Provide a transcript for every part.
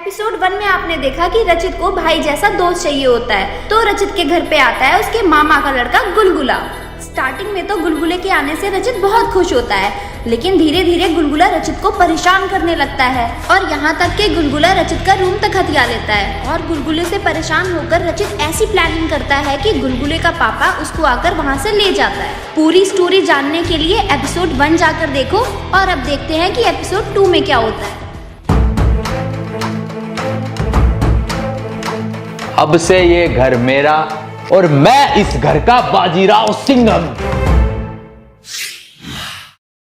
Episode 1 में आपने देखा कि रचित को भाई जैसा दोस्त चाहिए होता है, तो रचित के घर पे आता है उसके मामा का लड़का गुलगुला। स्टार्टिंग में तो गुलगुले के आने से रचित बहुत खुश होता है, लेकिन धीरे धीरे गुलगुला रचित को परेशान करने लगता है और यहाँ तक कि गुलगुला रचित का रूम तक हथिया लेता है। और गुलगुले से परेशान होकर रचित ऐसी प्लानिंग करता है कि गुलगुले का पापा उसको आकर वहाँ से ले जाता है। पूरी स्टोरी जानने के लिए एपिसोड 1 जाकर देखो और अब देखते हैं कि एपिसोड 2 में क्या होता है। अब से ये घर मेरा और मैं इस घर का बाजीराव सिंघम।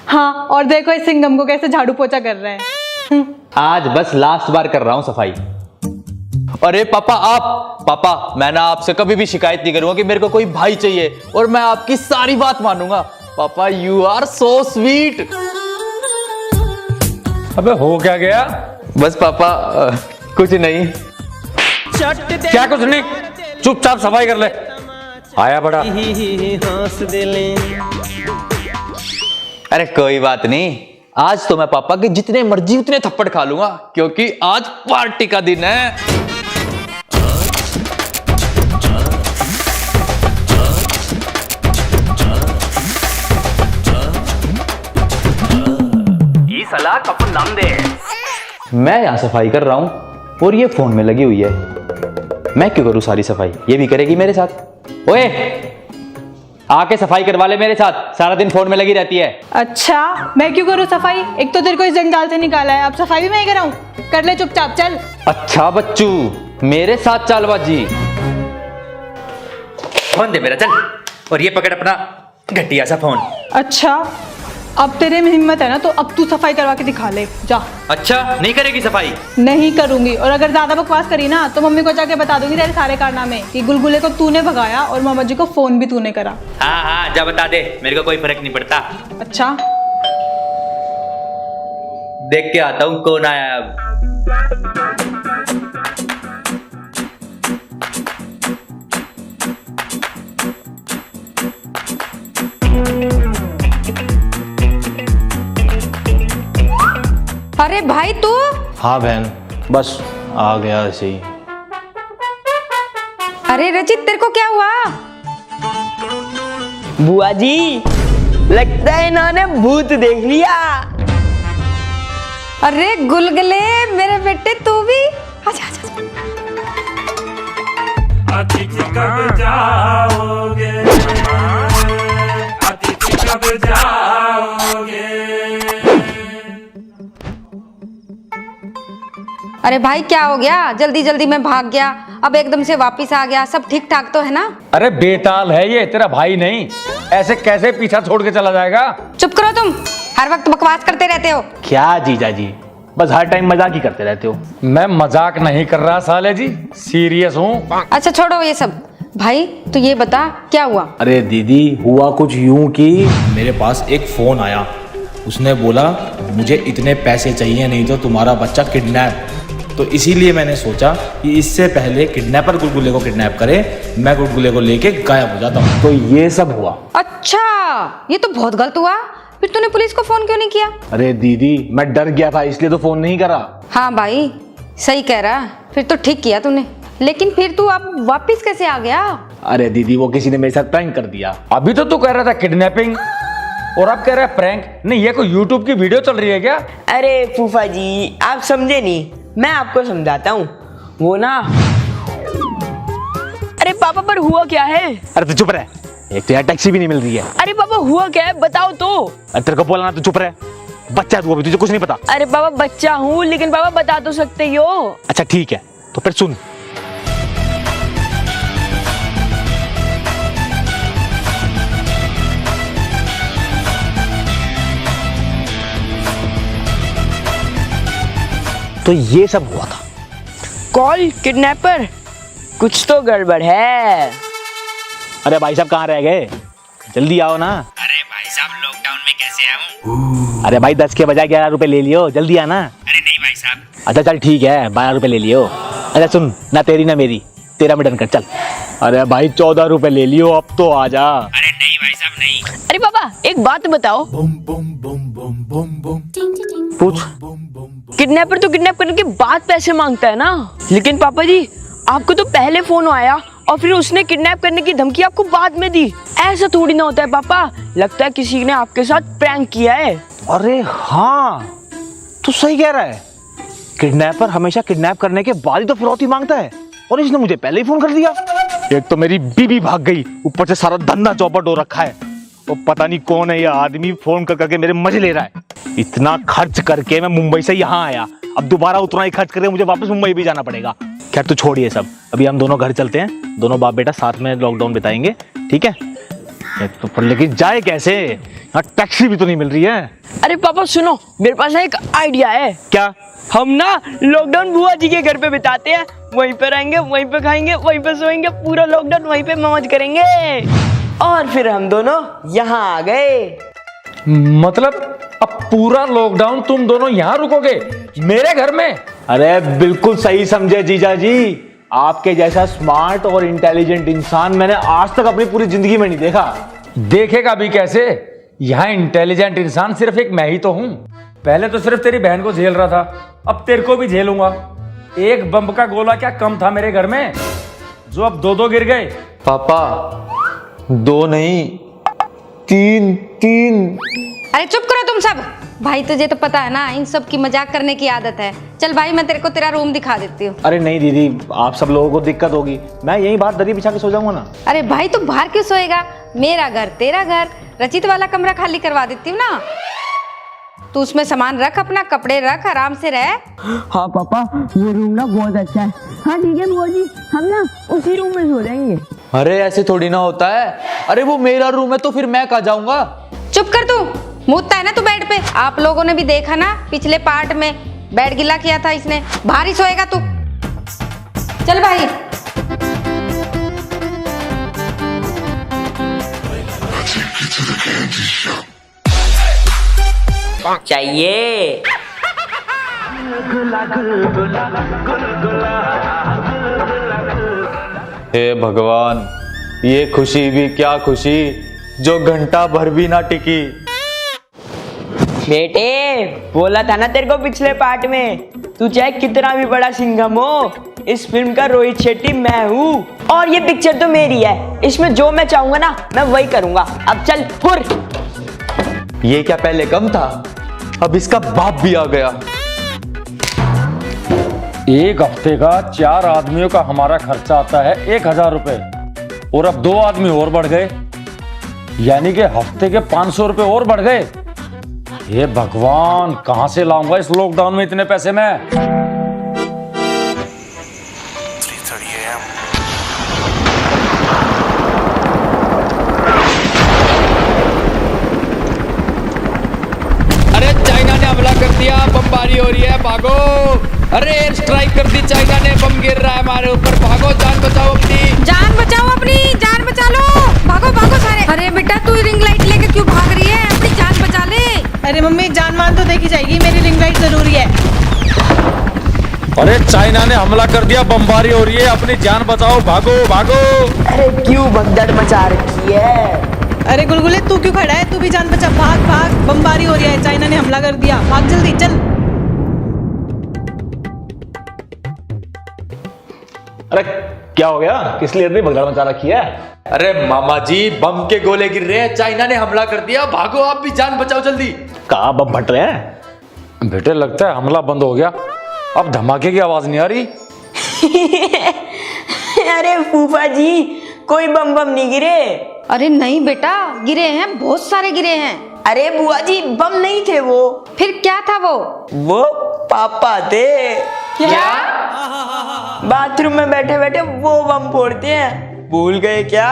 हाँ, और देखो इस सिंघम को कैसे झाड़ू पोछा कर रहे हैं। आज बस लास्ट बार कर रहा हूं सफाई। अरे पापा मैं ना आपसे कभी भी शिकायत नहीं करूंगा कि मेरे को कोई भाई चाहिए और मैं आपकी सारी बात मानूंगा। पापा यू आर सो स्वीट। अबे हो क्या गया? बस पापा कुछ नहीं। क्या कुछ नहीं, चुपचाप सफाई कर ले। आया बड़ा। अरे कोई बात नहीं, आज तो मैं पापा के जितने मर्जी उतने थप्पड़ खा लूंगा क्योंकि आज पार्टी का दिन है। ये सलाह कपूर नाम दे। मैं यहां सफाई कर रहा हूं और ये फोन में लगी हुई है। मैं क्यों करूं सारी सफाई, ये भी करेगी मेरे साथ। ओए आके सफाई करवा ले मेरे साथ, सारा दिन फोन में लगी रहती है। अच्छा, मैं क्यों करूँ सफाई? एक तो तेरे को इस जंजाल से निकाला है, अब सफाई भी मैं कराऊं? कर ले चुपचाप, चल। अच्छा बच्चू, मेरे साथ चालबाजी। फोन दे मेरा, चल। और ये पकड़ अपना घटिया सा फोन। अच्छा, अब तेरे में हिम्मत है ना, तो अब तू सफाई करवा के दिखा ले, जा। अच्छा, नहीं करेगी सफाई? नहीं करूंगी, और अगर ज्यादा बकवास करी ना तो मम्मी को जाके बता दूंगी तेरे सारे कारनामे कि गुलगुले को तूने भगाया और मामा जी को फोन भी तूने करा। हाँ जा बता दे, मेरे को कोई फर्क नहीं पड़ता। अच्छा, देख के आता हूँ कौन आया अब। अरे भाई तू? हाँ बहन, बस आ गया ऐसे ही। अरे रचित, तेरे को क्या हुआ? बुआ जी, लगता है इन्होंने भूत देख लिया। अरे गुलगुले मेरे बेटे, तू भी आजा आजा। अतिथि कब जाओगे, अतिथि कब जाओगे। अरे भाई क्या हो गया? जल्दी जल्दी में भाग गया, अब एकदम से वापस आ गया। सब ठीक ठाक तो है ना? अरे बेताल है ये, तेरा भाई नहीं। ऐसे कैसे पीछा छोड़ के चला जाएगा? चुप करो तुम, हर वक्त बकवास करते रहते हो। क्या जीजा जी, बस हर टाइम मजाक ही करते रहते हो। मैं मजाक नहीं कर रहा साले जी, सीरियस हूँ। अच्छा छोड़ो ये सब। भाई तू ये बता क्या हुआ? अरे दीदी, हुआ कुछ यूं कि मेरे पास एक फोन आया। उसने बोला मुझे इतने पैसे चाहिए, नहीं तो तुम्हारा बच्चा किडनैप। तो इसीलिए मैंने सोचा कि इससे पहले किडनैपर गुलगुले को किडनैप करे, मैं गुलगुले को लेके गायब हो जाता हूँ। तो ये सब हुआ। अच्छा, ये तो बहुत गलत हुआ। फिर तूने पुलिस को फोन क्यों नहीं किया? अरे दीदी, मैं डर गया था इसलिए तो फोन नहीं करा। हाँ भाई सही कह रहा, फिर तो ठीक किया तूने। लेकिन फिर तू अब वापिस कैसे आ गया? अरे दीदी, वो किसी ने मेरे साथ प्रैंक कर दिया। अभी तो तू कह रहा था किडनैपिंग और अब कह रहा है प्रैंक। नहीं, ये कोई यूट्यूब की वीडियो चल रही है क्या? अरे फूफा जी, आप समझे नहीं, मैं आपको समझाता हूँ। वो ना, अरे पापा पर हुआ क्या है? अरे तू चुप रह, एक तो यार टैक्सी भी नहीं मिल रही है। अरे पापा हुआ क्या है, बताओ तो। अरे तेरे को बोला ना, तू चुप रह। बच्चा है तू, अभी तुझे कुछ नहीं पता। अरे पापा बच्चा हूँ, लेकिन पापा बता तो सकते ही हो। अच्छा ठीक है, तो फिर सुन। तो ये सब हुआ था। कॉल किडनैपर, कुछ तो गड़बड़ है। अरे भाई साहब कहाँ रह गए? जल्दी आओ ना। अरे भाई साहब, लॉकडाउन में कैसे आऊं? अरे भाई 10 के बजाय 11 रुपए ले लियो, जल्दी आना। अरे नहीं भाई साहब। अच्छा चल ठीक है, 12 रुपए ले लियो। अच्छा सुन, ना तेरी ना मेरी, तेरा में डन कर, चल। अरे भाई 14 रुपए ले लियो, अब तो आ जा। अरे नहीं भाई साहब नहीं। अरे पापा एक बात बताओ। पूछ। किडनैपर तो किडनैप करने के बाद पैसे मांगता है ना। लेकिन पापा जी, आपको तो पहले फोन आया और फिर उसने किडनैप करने की धमकी आपको बाद में दी। ऐसा थोड़ी ना होता है पापा, लगता है किसी ने आपके साथ प्रैंक किया है। अरे हाँ, तू सही कह रहा है। किडनैपर हमेशा किडनैप करने के बाद ही तो फिरौती मांगता है, और इसने मुझे पहले ही फोन कर दिया। एक तो मेरी बीवी भाग गई, ऊपर से सारा धंधा चौपट हो रखा है। वो पता नहीं कौन है ये आदमी, फोन कर करके मेरे मजे ले रहा है। इतना खर्च करके मैं मुंबई से यहाँ आया, अब दोबारा उतना ही खर्च करके मुझे वापस मुंबई भी जाना पड़ेगा। खैर तू छोड़ ये सब, अभी हम दोनों घर चलते हैं, दोनों बाप बेटा साथ में लॉकडाउन बिताएंगे, ठीक है? तो पर लेकिन जाए कैसे? यहाँ टैक्सी भी तो नहीं मिल रही है। अरे पापा सुनो, मेरे पास एक आइडिया है। क्या? हम ना लॉकडाउन बुआ जी के घर पे बिताते हैं, वहीं पे रहेंगे, वहीं पे खाएंगे, वहीं पे सोएंगे, पूरा लॉकडाउन वहीं पे मौज करेंगे। और फिर हम दोनों यहाँ आ गए। मतलब अब पूरा लॉकडाउन तुम दोनों यहाँ रुकोगे मेरे घर में? अरे बिल्कुल सही समझे जीजा जी, आपके जैसा स्मार्ट और इंटेलिजेंट इंसान मैंने आज तक अपनी पूरी जिंदगी में नहीं देखा। देखेगा भी कैसे? यहाँ इंटेलिजेंट इंसान सिर्फ एक मैं ही तो हूँ। पहले तो सिर्फ तेरी बहन को झेल रहा था, अब तेरे को भी झेलूंगा। एक बम का गोला क्या कम था मेरे घर में, जो अब दो गिर गए। पापा 2 नहीं 3। अरे चुप करो तुम सब। भाई तुझे तो पता है ना, इन सब की मजाक करने की आदत है। चल भाई, मैं तेरे को तेरा रूम दिखा देती हूँ। अरे नहीं दीदी, आप सब लोगों को दिक्कत होगी, मैं यहीं बाहर दरी बिछा के सो जाऊंगा ना। अरे भाई तू बाहर क्यों सोएगा? मेरा घर तेरा घर, रचित वाला कमरा खाली करवा देती हूँ ना। तू उसमें सामान रख, अपना कपड़े रख, आराम से रह। हाँ पापा, वो रूम ना बहुत अच्छा है। हाँ ठीक है बुआ जी, हम ना उसी रूम में सो जाएंगे। अरे ऐसे थोड़ी ना होता है। अरे वो मेरा रूम है तो फिर मैं कहाँ जाऊंगा? चुप कर तू, मुतता है ना तू बेड पे। आप लोगों ने भी देखा ना पिछले पार्ट में, बेड गिला किया था इसने। बाहर ही सोएगा तू। चल भाई। चाहिए। हे भगवान, ये खुशी भी क्या खुशी जो घंटा भर भी ना टिकी। बेटे, बोला था ना तेरे को पिछले पार्ट में, तू चाहे कितना भी बड़ा सिंघम हो, इस फिल्म का रोहित शेट्टी मैं हूँ। और ये पिक्चर तो मेरी है, इसमें जो मैं चाहूंगा ना मैं वही करूंगा। अब चल हुर। ये क्या पहले कम था? अब इसका बाप भी आ गया। एक हफ्ते का 4 आदमियों का हमारा खर्चा आता है 1000 रुपए, और अब 2 आदमी और बढ़ गए, यानी कि हफ्ते के 500 रुपए और बढ़ गए। ये भगवान, कहां से लाऊंगा इस लॉकडाउन में इतने पैसे मैं? अरे चाइना ने हमला कर दिया, बमबारी हो रही है, भागो। अरे एयर स्ट्राइक कर दी चाइना ने, बम गिर रहा है हमारे ऊपर, भागो, जान बचाओ अपनी। जान बचाओ अपनी, जान बचा लो। भागो भागो सारे। अरे बेटा तू रिंग लाइट लेके क्यों भाग रही है? अपनी जान बचा ले। अरे मम्मी, जान मान तो देखी जाएगी, मेरी रिंग लाइट जरूरी है। अरे चाइना ने हमला कर दिया, बमबारी हो रही है, अपनी जान बचाओ, भागो भागो। अरे क्यों भगदड़ मचा रखी है? अरे गुलगुले तू क्यों खड़ा है? तू भी जान बचा, भाग भाग, बमबारी हो रही है, चाइना ने हमला कर दिया, भाग जल्दी चल। अरे क्या हो गया? किस लिए इतनी भगदड़ मचा रखी है? अरे मामा जी, बम के गोले गिर रहे हैं, चाइना ने हमला कर दिया, भागो आप भी, जान बचाओ जल्दी। कहाँ बम फट रहे हैं? बेटे लगता है हमला बंद हो गया, अब धमाके की आवाज नहीं आ रही। अरे फूफा जी, कोई बम बम नहीं गिरे। अरे नहीं बेटा, गिरे हैं, बहुत सारे गिरे हैं। अरे बुआ जी, बम नहीं थे वो। फिर क्या था वो? वो पापा थे। क्या? बाथरूम में बैठे बैठे वो बम फोड़ते हैं, भूल गए क्या?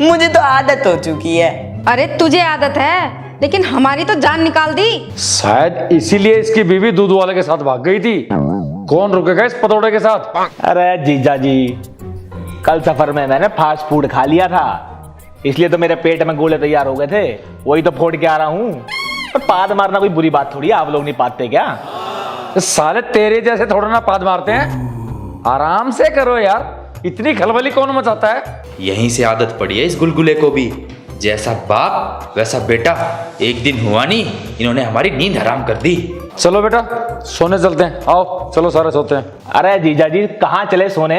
मुझे तो आदत हो चुकी है। अरे तुझे आदत है, लेकिन हमारी तो जान निकाल दी। शायद इसीलिए इसकी बीवी दूध वाले के साथ भाग गई थी। कौन रुकेगा इस पतोड़े के साथ? अरे जीजा जी, कल सफर में मैंने फास्ट फूड खा लिया था, इसलिए तो मेरे पेट में गोले तैयार हो गए थे, वही तो फोड़ के आ रहा हूँ। पर पाद मारना कोई बुरी बात थोड़ी है, आप लोग नहीं पाते क्या? साले तेरे जैसे थोड़ा ना पाद मारते हैं, आराम से करो यार, इतनी खलबली कौन मचाता है? यहीं से आदत पड़ी है इस गुलगुले को भी, जैसा बाप वैसा बेटा। एक दिन हुआ नहीं, इन्होंने हमारी नींद हराम कर दी। चलो बेटा सोने चलते हैं, आओ चलो सारे सोते हैं। अरे जीजा जी कहाँ चले सोने?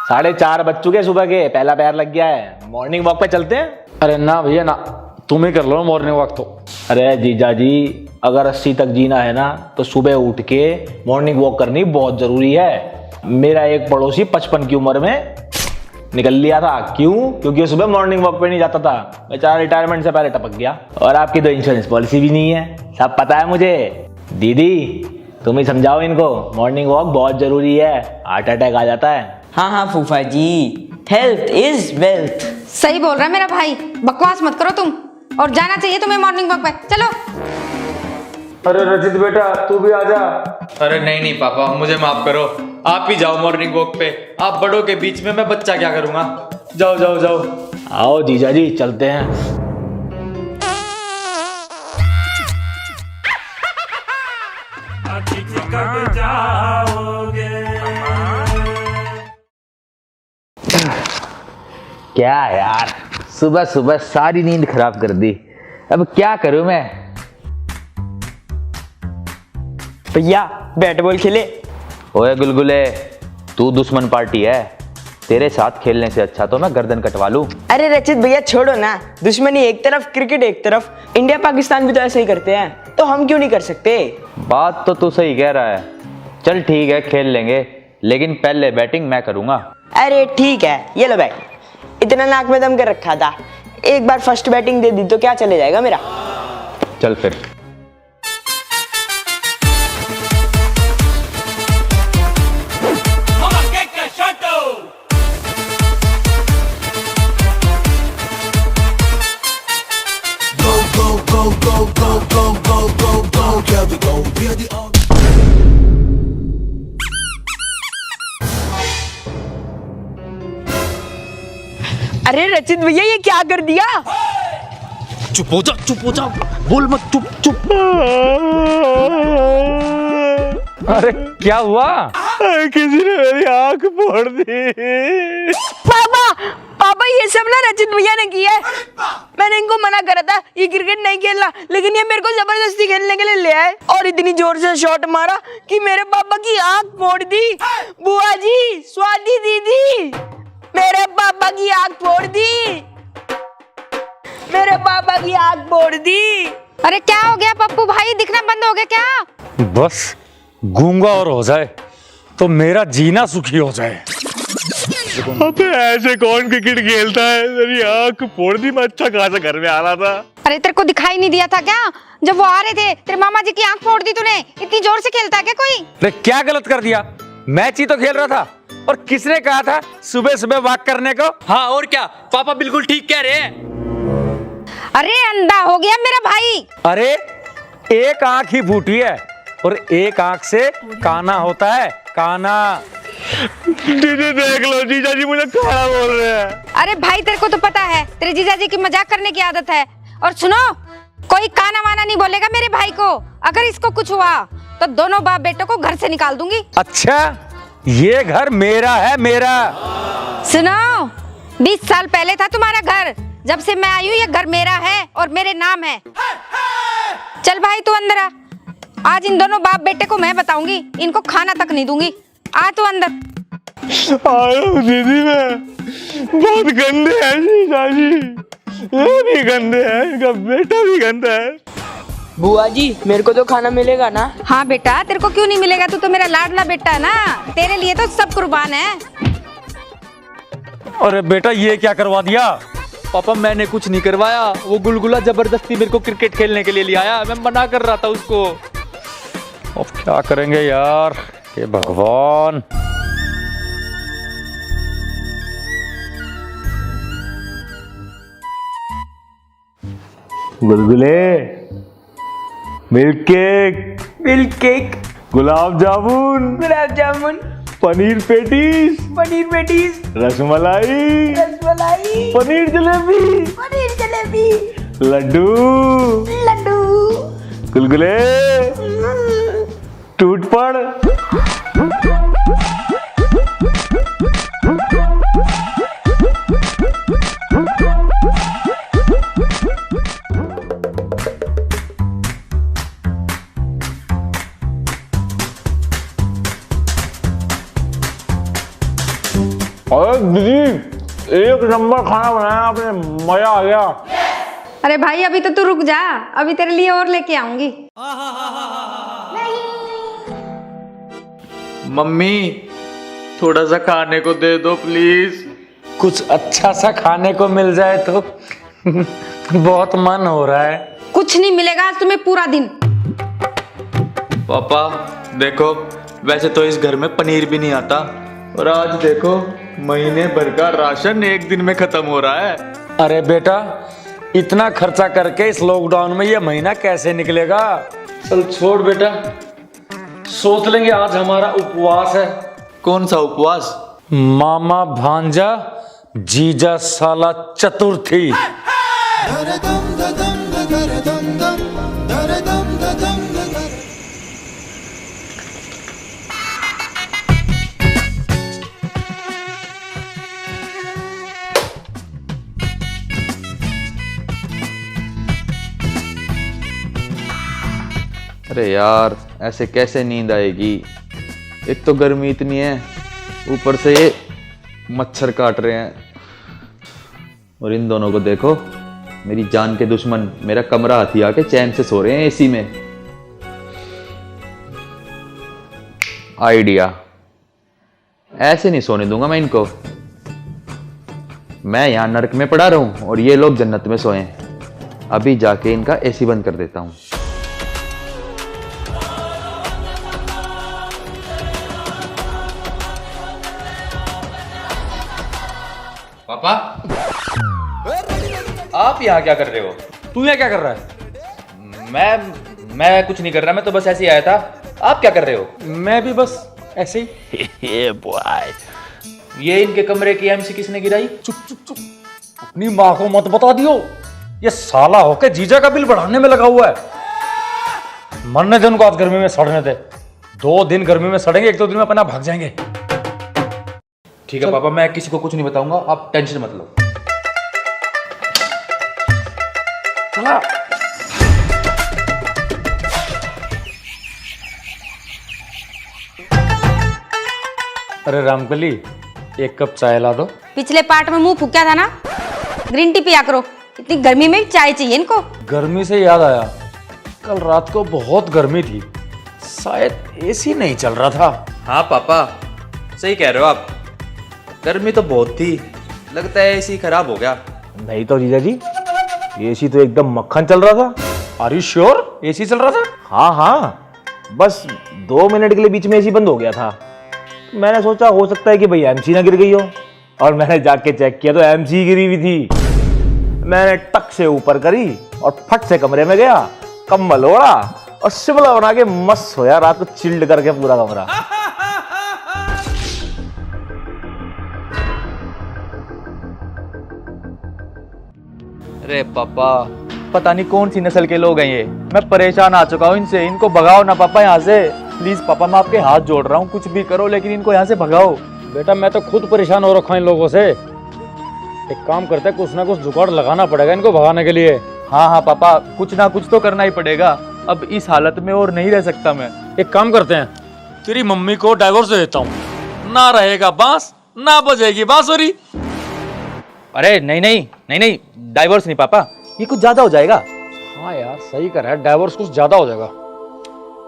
4:30 बज चुके सुबह के, पहला पैर लग गया है। मॉर्निंग वॉक पे चलते हैं। अरे ना भैया ना, तुम ही कर लो मॉर्निंग वॉक तो। अरे जीजा जी अगर 80 तक जीना है ना तो सुबह उठ के मॉर्निंग वॉक करनी बहुत जरूरी है। मेरा एक पड़ोसी 55 की उम्र में निकल लिया था। क्यों? क्योंकि वो सुबह मॉर्निंग वॉक पे नहीं जाता था। बेचारा रिटायरमेंट से पहले टपक गया। और आपकी तो इंश्योरेंस पॉलिसी भी नहीं है, सब पता है मुझे। दीदी तुम ही समझाओ इनको, मॉर्निंग वॉक बहुत जरूरी है, हार्ट अटैक आ जाता है। हाँ हाँ फूफा जी, हेल्थ इज वेल्थ। सही बोल रहा है मेरा भाई, बकवास मत करो तुम। और जाना चाहिए तुम्हें मॉर्निंग वॉक पे, चलो। अरे रचित बेटा तू भी आजा। अरे नहीं नहीं पापा, मुझे माफ करो, आप ही जाओ मॉर्निंग वॉक पे। आप बड़ों के बीच में मैं बच्चा क्या करूंगा। जाओ जाओ जाओ। आओ जीजा जी चलते हैं। अतिथि कब जाओगे? क्या यार, सुबह सुबह सारी नींद खराब कर दी। अब क्या करूं मैं? भैया बैट बॉल खेले। ओए गुलगुले, तू दुश्मन पार्टी है, तेरे साथ खेलने से अच्छा तो मैं गर्दन कटवा लूं। अरे रचित भैया छोड़ो ना, दुश्मनी एक तरफ क्रिकेट एक तरफ। इंडिया पाकिस्तान भी तो ऐसे ही करते हैं, तो हम क्यों नहीं कर सकते? बात तो तू सही कह रहा है। चल ठीक है खेल लेंगे, लेकिन पहले बैटिंग मैं करूंगा। अरे ठीक है, ये लो बैट। इतना नाक में दम कर रखा था, एक बार फर्स्ट बैटिंग दे दी तो क्या चले जाएगा मेरा। चल फिर। अरे रचित भैया ये क्या कर दिया? चुप हो जा, बोल मत, चुप चुप। अरे क्या हुआ? किसी ने मेरी आंख फोड़ दी। पापा पापा ये सब ना रचित भैया ने किया है। मैंने इनको मना करा था ये क्रिकेट नहीं खेलना, लेकिन ये मेरे को जबरदस्ती खेलने के लिए ले आए और इतनी जोर से शॉट मारा कि मेरे पापा की आंख फोड़ दी। बुआ जी, स्वाति दीदी, मेरे पापा की आंख फोड़ दी, मेरे पापा की आंख फोड़ दी। अरे क्या हो गया पप्पू भाई, दिखना बंद हो गया क्या? बस गूंगा और हो जाए तो मेरा जीना सुखी हो जाए। अबे ऐसे कौन क्रिकेट खेलता है? मेरी आंख फोड़ दी, मैं अच्छा खासा घर में आ रहा था। अरे तेरे को दिखाई नहीं दिया था क्या जब वो आ रहे थे? तेरे मामा जी की आंख फोड़ दी तूने। इतनी जोर से खेलता है क्या कोई? अरे क्या गलत कर दिया? मैच ही तो खेल रहा था। और किसने कहा था सुबह सुबह वॉक करने को? हाँ और क्या, पापा बिल्कुल ठीक कह रहे हैं। अरे अंधा हो गया मेरा भाई। अरे एक आंख ही फूटी है और एक आंख से काना होता है, काना। दीदी देख लो, जीजा जी मुझे खाना बोल रहे हैं। अरे भाई तेरे को तो पता है तेरे जीजा जी की मजाक करने की आदत है। और सुनो, कोई काना वाना नहीं बोलेगा मेरे भाई को। अगर इसको कुछ हुआ तो दोनों बाप बेटों को घर से निकाल दूंगी। अच्छा ये घर मेरा है, मेरा। सुनो, 20 साल पहले था तुम्हारा घर, जब से मैं आई हूँ ये घर मेरा है और मेरे नाम है। चल भाई तू अंदर आ, आज इन दोनों बाप बेटे को मैं बताऊंगी, इनको खाना तक नहीं दूंगी। आ तू अंदर। आयो दीदी मैं बहुत गंदे हैं जीजा जी, ये भी गंदे हैं, इनका बेटा भी गंदा है। बुआ जी मेरे को तो खाना मिलेगा ना? हाँ बेटा, तेरे को क्यों नहीं मिलेगा, तू तो मेरा लाडला बेटा है ना, तेरे लिए तो सब कुर्बान है। अरे बेटा ये क्या करवा दिया? पापा मैंने कुछ नहीं करवाया, वो गुलगुला जबरदस्ती मेरे को क्रिकेट खेलने के लिए ले आया, मैं मना कर रहा था उसको। अब क्या करेंगे यार, हे भगवान। गुलगुले, milk cake, milk cake, gulab jamun, gulab jamun, paneer patties, paneer patties, rasmalai, rasmalai, paneer jalebi, paneer jalebi, Laddu, Laddu, गुलगुले, टूट पड़। अरे दीदी, एक नंबर खाना बनाया आपने, मजा आ गया। अरे भाई अभी तो तू रुक जा, अभी तेरे लिए और लेके आऊंगी। मम्मी थोड़ा सा खाने को दे दो प्लीज। कुछ अच्छा सा खाने को मिल जाए तो बहुत मन हो रहा है। कुछ नहीं मिलेगा आज तुम्हें पूरा दिन। पापा देखो, वैसे तो इस घर में पनीर भी नहीं आता, और आज देखो महीने भर का राशन एक दिन में खत्म हो रहा है। अरे बेटा, इतना खर्चा करके इस लॉकडाउन में ये महीना कैसे निकलेगा? चल छोड़ बेटा, सोच लेंगे। आज हमारा उपवास है। कौन सा उपवास? मामा भांजा जीजा साला चतुर्थी। अरे यार, ऐसे कैसे नींद आएगी? एक तो गर्मी इतनी है, ऊपर से ये मच्छर काट रहे हैं, और इन दोनों को देखो, मेरी जान के दुश्मन मेरा कमरा हाथी आके चैन से सो रहे हैं एसी में। आइडिया, ऐसे नहीं सोने दूंगा मैं इनको। मैं यहां नरक में पड़ा रहूं और ये लोग जन्नत में सोए। अभी जाके इनका एसी बंद कर देता हूं। पापा, आप यहाँ क्या कर रहे हो? तू यहाँ क्या कर रहा है? मैं कुछ नहीं कर रहा, मैं तो बस ऐसे ही आया था। आप क्या कर रहे हो? मैं भी बस ऐसे ही। ये इनके कमरे की एमसी किसने गिराई? चुप चुप चुप, अपनी माँ को मत बता दियो। ये साला होके जीजा का बिल बढ़ाने में लगा हुआ है। मरने दे उनको, आज गर्मी में सड़ने दे। 2 दिन गर्मी में सड़ेंगे, 1-2 दिन में अपना भाग जाएंगे। ठीक है पापा, मैं किसी को कुछ नहीं बताऊंगा, आप टेंशन मत लो। चला। अरे रामकली, 1 कप चाय ला दो। पिछले पार्ट में मुंह फूका था ना, ग्रीन टी पिया करो। इतनी गर्मी में भी चाय चाहिए इनको। गर्मी से याद आया, कल रात को बहुत गर्मी थी, शायद एसी नहीं चल रहा था। हाँ पापा, सही कह रहे हो आप, गर्मी तो बहुत थी, लगता है एसी खराब हो गया। नहीं तो जीजा जी, एसी तो एकदम मक्खन चल रहा था। आर यू श्योर एसी चल रहा था? हाँ हाँ, बस 2 मिनट के लिए बीच में एसी बंद हो गया था। मैंने सोचा हो सकता है कि भाई एमसी ना गिर गई हो, और मैंने जाके चेक किया तो एमसी गिरी हुई थी। मैंने टक से ऊपर करी और फट से कमरे में गया, कंबल ओढ़ा और शिमला बना के मस्त सोया रात को, चिल्ड करके पूरा कमरा। अरे पापा, पता नहीं कौन सी नस्ल के लोग हैं ये। मैं परेशान आ चुका हूँ इनसे, इनको भगाओ ना पापा यहाँ से। प्लीज पापा, मैं आपके हाथ जोड़ रहा हूँ, कुछ भी करो लेकिन इनको यहाँ से भगाओ। बेटा मैं तो खुद परेशान हो रखा हूं इन लोगों से। एक काम करते हैं, कुछ ना कुछ जुगाड़ लगाना पड़ेगा इनको भगाने के लिए। हाँ हाँ पापा, कुछ ना कुछ तो करना ही पड़ेगा। अब इस हालत में और नहीं रह सकता मैं। एक काम करते हैं, तेरी मम्मी को डाइवोर्स दे देता हूँ, ना रहेगा बांस ना बजेगी बांसुरी। अरे नहीं नहीं नहीं नहीं, डाइवोर्स नहीं पापा, ये कुछ ज्यादा हो जाएगा। हाँ यार सही कर रहा है, डाइवोर्स कुछ ज्यादा हो जाएगा,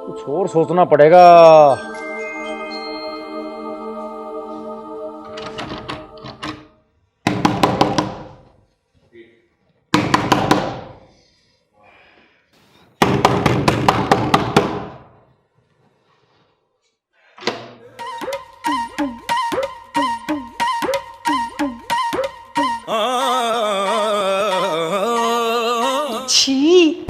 कुछ और सोचना पड़ेगा। छी,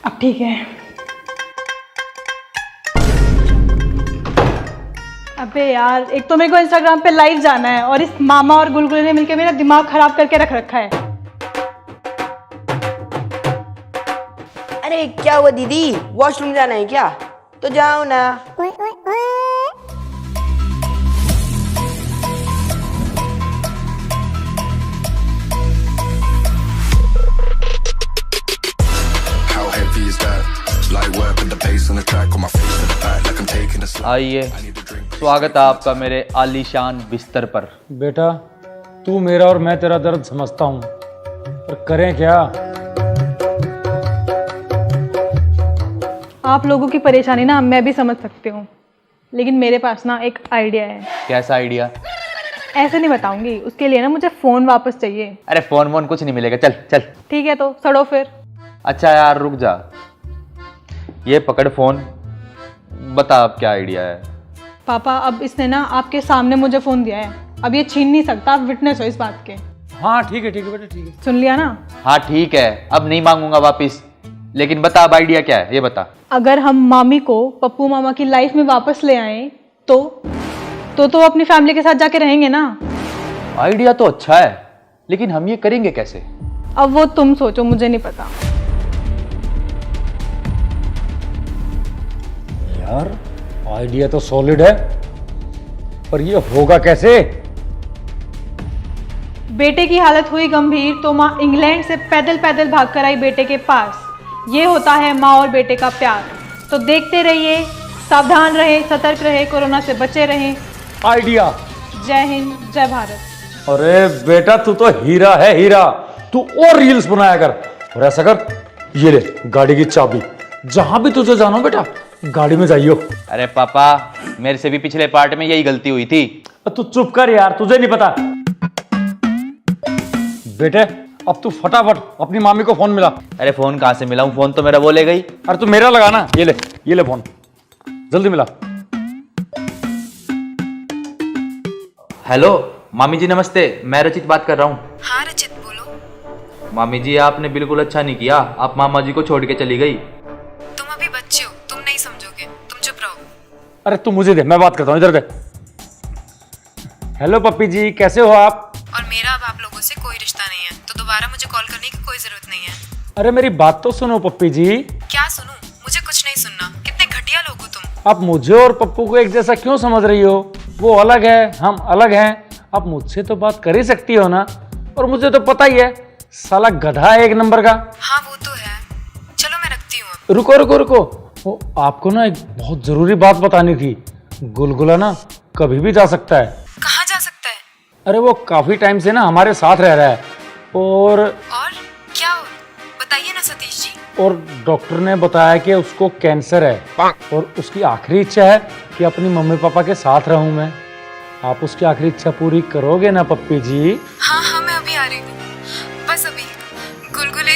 अब ठीक है। अबे यार, एक तो मेरे को इंस्टाग्राम पे लाइव जाना है और इस मामा और गुलगुले ने मिलकर मेरा दिमाग खराब करके रख रखा है। अरे क्या हुआ दीदी, वॉशरूम जाना है क्या? तो जाओ ना। How heavy आइए, स्वागत है आपका मेरे आलीशान बिस्तर पर। बेटा तू मेरा और मैं तेरा दर्द समझता हूँ, पर करें क्या? आप लोगों की परेशानी ना मैं भी समझ सकती हूँ, लेकिन मेरे पास ना एक आइडिया है। कैसा आइडिया? ऐसे नहीं बताऊंगी, उसके लिए ना मुझे फ़ोन वापस चाहिए। अरे फोन वोन कुछ नहीं मिलेगा, चल चल। ठीक है तो सड़ो फिर। अच्छा यार रुक जा, ये पकड़ फोन, बता अब क्या आइडिया है। पापा अब इसने ना आपके सामने मुझे फ़ोन दिया है, अब ये छीन नहीं सकता, आप विटनेस हो इस बात के। हाँ ठीक है बेटा, ठीक है। सुन लिया ना? हाँ ठीक है, अब नहीं मांगूंगा वापिस, लेकिन बता अब आइडिया क्या है, ये बता। अगर हम मामी को पप्पू मामा की लाइफ में वापस ले आए तो अपनी फैमिली के साथ जाके रहेंगे ना। आइडिया तो अच्छा है, लेकिन हम ये करेंगे कैसे? अब वो तुम सोचो, मुझे नहीं पता। यार आइडिया तो सॉलिड है, पर ये होगा कैसे? बेटे की हालत हुई गंभीर तो माँ इंग्लैंड से पैदल पैदल भागकर आई बेटे के पास। ये होता है माँ और बेटे का प्यार। तो देखते रहिए, सावधान रहे, सतर्क रहे, कोरोना से बचे रहें। आइडिया। जय हिंद, जय भारत। अरे बेटा तू तो हीरा है, हीरा। तू और रील्स बनाया कर, और ऐसा कर, ये ले गाड़ी की चाबी, जहां भी तुझे जाना हो बेटा गाड़ी में जाइयो। अरे पापा, मेरे से भी पिछले पार्ट में यही गलती हुई थी। तू चुप कर यार, तुझे नहीं पता। बेटे अब तू फटाफट अपनी मामी को फोन मिला। अरे फोन कहाँ से मिलाऊं, फोन तो मेरा वो ले गई। अरे तू मेरा लगा ना, ये ले फोन, जल्दी मिला। हेलो मामी जी नमस्ते, मैं रचित बात कर रहा हूँ। हाँ रचित बोलो। मामी जी आपने बिल्कुल अच्छा नहीं किया, आप मामा जी को छोड़ के चली गई। तुम अभी बच्चे हो, तुम नहीं समझोगे, तुम चुप रहो। अरे तू मुझे दे, मैं बात करता हूँ, इधर दे। हेलो पप्पी जी, कैसे हो आप? और मेरा अब आप लोगों से कोई रिश्ता नहीं है, तो दोबारा मुझे कॉल करने की कोई जरूरत नहीं है। अरे मेरी बात तो सुनो पप्पी जी। क्या सुनूं? मुझे कुछ नहीं सुनना। कितने घटिया लोग हो तुम। आप मुझे और पप्पू को एक जैसा क्यों समझ रही हो? वो अलग है, हम अलग हैं। आप मुझसे तो बात कर ही सकती हो ना। और मुझे तो पता ही है, साला गधा है एक नंबर का। हाँ वो तो है। चलो मैं रखती हूँ अब। रुको, वो आपको ना एक बहुत जरूरी बात बतानी थी। गुलगुला ना कभी भी जा सकता है। कहाँ जा सकता है? अरे वो काफी टाइम से ना हमारे साथ रह रहा है, और क्या हो? बताइए ना सतीश जी। और डॉक्टर ने बताया कि उसको कैंसर है, और उसकी आखिरी इच्छा है कि अपनी मम्मी पापा के साथ रहूं मैं। आप उसकी आखिरी इच्छा पूरी करोगे ना पप्पी जी? हाँ मैं अभी आ रही हूँ, बस अभी। गुलगुले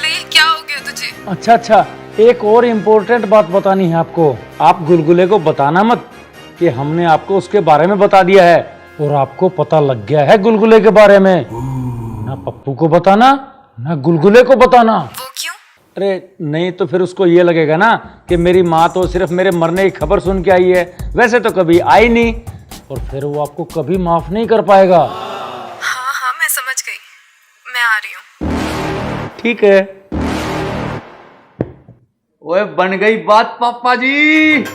ये क्या हो गया तुझे? अच्छा, एक और इम्पोर्टेंट बात बतानी है आपको। आप गुलगुले को बताना मत कि हमने आपको उसके बारे में बता दिया है, और आपको पता लग गया है गुलगुले के बारे में। ना पप्पू को बताना, ना गुलगुले को बताना। वो क्यों? अरे नहीं तो फिर उसको ये लगेगा ना कि मेरी माँ तो सिर्फ मेरे मरने की खबर सुन के आई है, वैसे तो कभी आई नहीं, और फिर वो आपको कभी माफ नहीं कर पाएगा। हाँ मैं समझ गई, मैं आ रही हूँ। ठीक है। ओए बन गई बात पापा जी।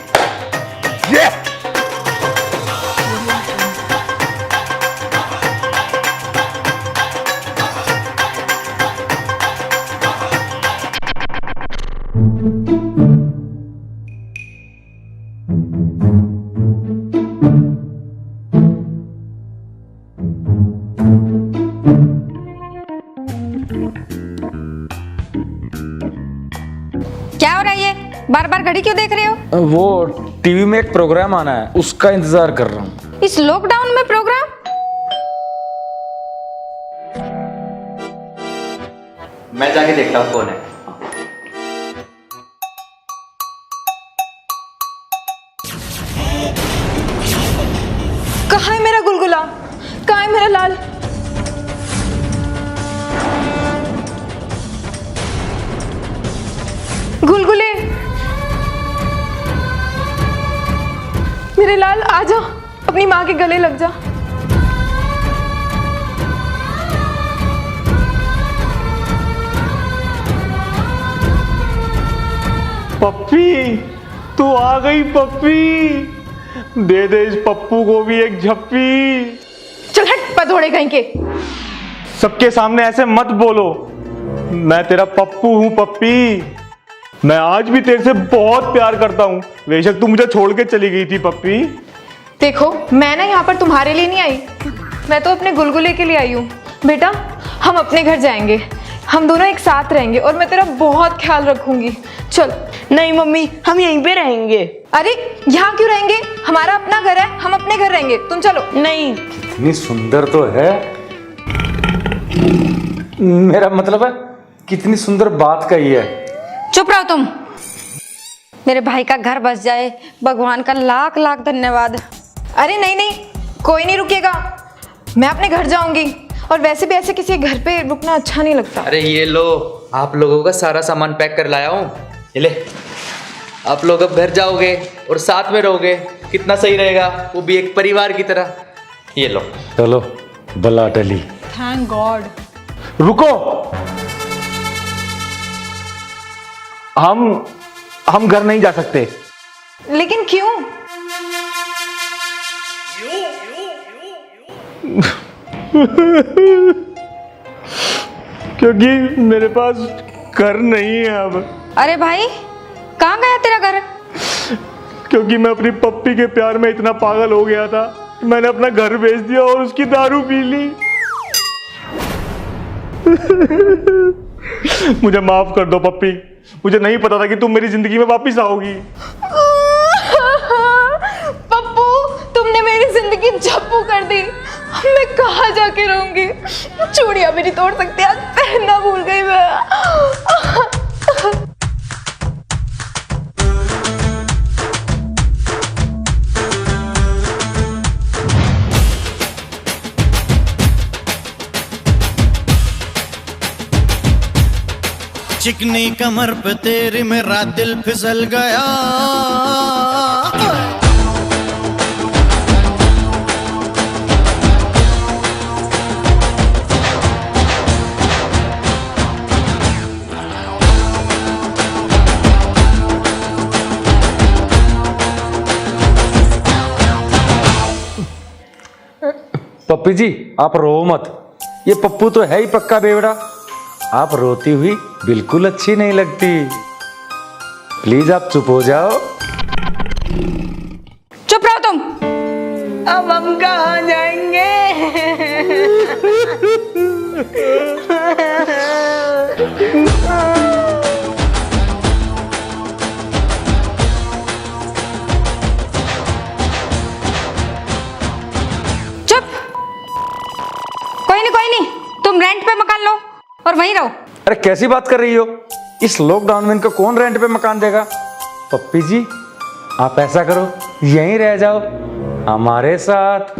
क्या हो रहा है ये? बार बार घड़ी क्यों देख रहे हो? वो टीवी में एक प्रोग्राम आना है, उसका इंतजार कर रहा हूँ। इस लॉकडाउन में प्रोग्राम? मैं जाके देखता हूँ कौन है। कहाँ है मेरा गुलगुला? कहाँ है मेरा लाल? गुलगुले, मेरे लाल आ जा, अपनी माँ के गले लग जा। पप्पी, तू आ गई पप्पी, दे दे इस पप्पू को भी एक झप्पी। चल हट पधोड़े कहीं के। सबके सामने ऐसे मत बोलो, मैं तेरा पप्पू हूँ पप्पी। मैं आज भी तेरे से बहुत प्यार करता हूँ, बेशक तू मुझे छोड़ के चली गई थी पप्पी। देखो मैं ना यहाँ पर तुम्हारे लिए नहीं आई, मैं तो अपने गुलगुले के लिए आई हूँ। बेटा हम अपने घर जाएंगे, हम दोनों एक साथ रहेंगे और मैं तेरा बहुत ख्याल रखूंगी। चल। नहीं मम्मी, हम यहीं पे रहेंगे। अरे यहाँ क्यों रहेंगे, हमारा अपना घर है, हम अपने घर रहेंगे, तुम चलो। नहीं। इतनी सुंदर तो है, मेरा मतलब है कितनी सुंदर बात कही है। चुप रहो तुम। मेरे भाई का घर बस जाए, भगवान का लाख लाख धन्यवाद। अरे नहीं नहीं, कोई नहीं रुकेगा, मैं अपने घर जाऊंगी। और वैसे भी ऐसे किसी घर पे रुकना अच्छा नहीं लगता। अरे ये लो, आप लोगों का सारा सामान पैक कर लाया हूँ, ये ले। आप लोग अब घर जाओगे और साथ में रहोगे, कितना सही रहेगा, वो भी एक परिवार की तरह। ये लो। चलो बला टली। Thank God. रुको, हम घर नहीं जा सकते। लेकिन क्यों? क्योंकि मेरे पास घर नहीं है अब। अरे भाई कहाँ गया तेरा घर? क्योंकि मैं अपनी पप्पी के प्यार में इतना पागल हो गया था, मैंने अपना घर बेच दिया और उसकी दारू पी ली। मुझे माफ कर दो पप्पी, मुझे नहीं पता था कि तुम मेरी जिंदगी में वापस आओगी। पप्पू तुमने मेरी जिंदगी झप्पू कर दी, मैं कहाँ जाके रहूंगी? चूड़ियां भी नहीं तोड़ सकती, आज पहनना भूल गई मैं। चिकनी कमर पे तेरी मेरा दिल फिसल गया। पप्पी जी आप रो मत, ये पप्पू तो है ही पक्का बेवड़ा। आप रोती हुई बिल्कुल अच्छी नहीं लगती, प्लीज आप चुप हो जाओ। चुप रहो तुम। अब हम कहाँ जाएंगे? चुप। कोई नहीं, तुम रेंट पे मकान लो और वहीं रहो। अरे कैसी बात कर रही हो, इस लॉकडाउन में इनको कौन रेंट पे मकान देगा। पप्पी जी आप ऐसा करो, यहीं रह जाओ हमारे साथ।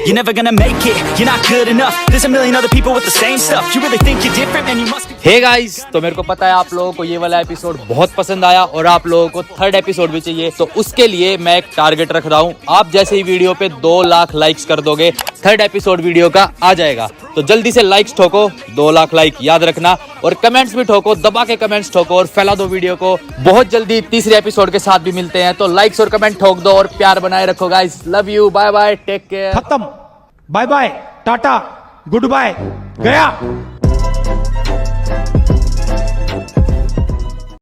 You're never gonna make it, you're not good enough. There's a million other people with the same stuff. You really think you're different, man, you must be. Hey guys, तो मेरे को पता है आप लोगों को ये वाला एपिसोड बहुत पसंद आया और आप लोगों को थर्ड एपिसोड भी चाहिए, तो उसके लिए मैं एक टारगेट रख रहा हूँ। आप जैसे ही वीडियो पे 2 लाख लाइक्स कर दोगे, थर्ड एपिसोड वीडियो का आ जाएगा। तो जल्दी से लाइक्स ठोको, 2 लाख लाइक याद रखना, और कमेंट्स भी ठोको, दबा के कमेंट्स ठोको और फैला दो वीडियो को। बहुत जल्दी तीसरे एपिसोड के साथ भी मिलते हैं, तो लाइक्स और कमेंट ठोक दो और प्यार बनाए रखो guys. Love you, bye bye, take care. खत्म, bye bye, tata, good bye, गया।